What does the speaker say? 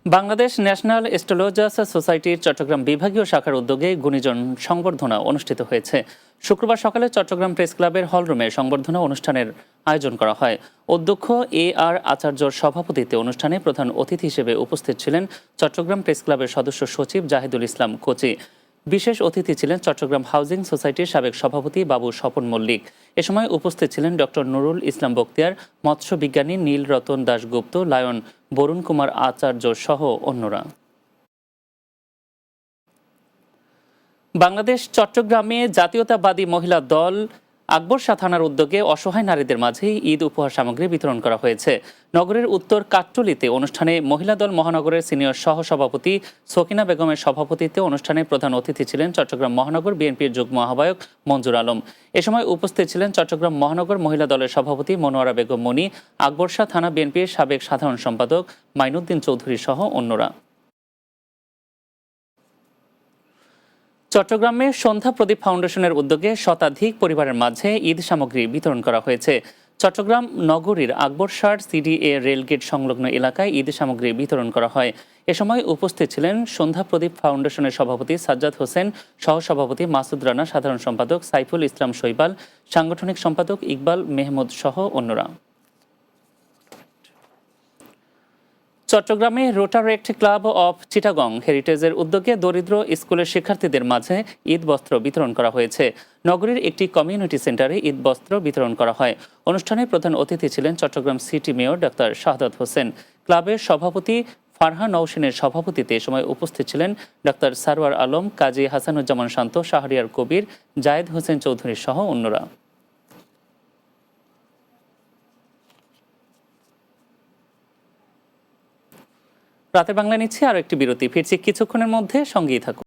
Bangladesh national astrologers সোসাইটির চট্টগ্রাম বিভাগীয় শাখার উদ্যোগে গুণীজন সংবর্ধনা অনুষ্ঠিত হয়েছে। শুক্রবার সকালে চট্টগ্রাম প্রেস ক্লাবের হলরুমে সংবর্ধনা অনুষ্ঠানের আয়োজন করা হয়। অধ্যক্ষ আর আচার্যর সভাপতিত্বে অনুষ্ঠানে প্রধান অতিথি হিসেবে উপস্থিত ছিলেন চট্টগ্রাম প্রেস ক্লাবের সদস্য সচিব জাহিদুল ইসলাম কোচি। বিশেষ অতিথি ছিলেন চট্টগ্রাম হাউজিং সোসাইটির সাবেক সভাপতি বাবু স্বপন মল্লিক। এ সময় উপস্থিত ছিলেন ডক্টর নুরুল ইসলাম বখতিয়ার, মৎস্য বিজ্ঞানী নীল রতন দাশগুপ্ত, লায়ন বরুণ কুমার আচার্য সহ অন্যরা। বাংলাদেশ চট্টগ্রামে জাতীয়তাবাদী মহিলা দল আকবর শাহ থানার উদ্যোগে অসহায় নারীদের মাঝে ঈদ উপহার সামগ্রী বিতরণ করা হয়েছে। নগরের উত্তর কাট্টলিতে অনুষ্ঠানে মহিলা দল মহানগরের সিনিয়র সহসভাপতি সকিনা বেগমের সভাপতিত্বে অনুষ্ঠানে প্রধান অতিথি ছিলেন চট্টগ্রাম মহানগর বিএনপির যুগ্ম আহ্বায়ক মঞ্জুর আলম। এ সময় উপস্থিত ছিলেন চট্টগ্রাম মহানগর মহিলা দলের সভাপতি মনোয়ারা বেগম মনি, আকবর শাহ থানা বিএনপির সাবেক সাধারণ সম্পাদক মাইনুদ্দিন চৌধুরী সহ অন্যরা। চট্টগ্রামে সন্ধ্যা প্রদীপ ফাউন্ডেশনের উদ্যোগে শতাধিক পরিবারের মাঝে ঈদ সামগ্রী বিতরণ করা হয়েছে। চট্টগ্রাম নগরীর আকবর শাহ সিডিএ রেলগেট সংলগ্ন এলাকায় ঈদ সামগ্রী বিতরণ করা হয়। এ সময় উপস্থিত ছিলেন সন্ধ্যা প্রদীপ ফাউন্ডেশনের সভাপতি সাজ্জাদ হোসেন, সহসভাপতি মাসুদ রানা, সাধারণ সম্পাদক সাইফুল ইসলাম শৈবাল, সাংগঠনিক সম্পাদক ইকবাল মেহমুদ সহ অন্যরা। চট্টগ্রামে রোটারেক্ট ক্লাব অফ চিটাগং হেরিটেজের উদ্যোগে দরিদ্র স্কুলের শিক্ষার্থীদের মাঝে ঈদ বস্ত্র বিতরণ করা হয়েছে। নগরীর একটি কমিউনিটি সেন্টারে ঈদ বস্ত্র বিতরণ করা হয়। অনুষ্ঠানে প্রধান অতিথি ছিলেন Chittagong city mayor doctor Shahadat Hossain. ক্লাবের সভাপতি ফারহা নওশিনের সভাপতিত্বে এ সময় উপস্থিত ছিলেন ডক্টর সারওয়ার আলম, কাজী হাসানুজ্জামান শান্ত, শাহরিয়ার কবির, জায়েদ হোসেন চৌধুরী সহ অন্যরা। রাতের বাংলা নিচ্ছে আরও একটি বিরতি, ফিরছি কিছুক্ষণের মধ্যে, সঙ্গেই থাকুন।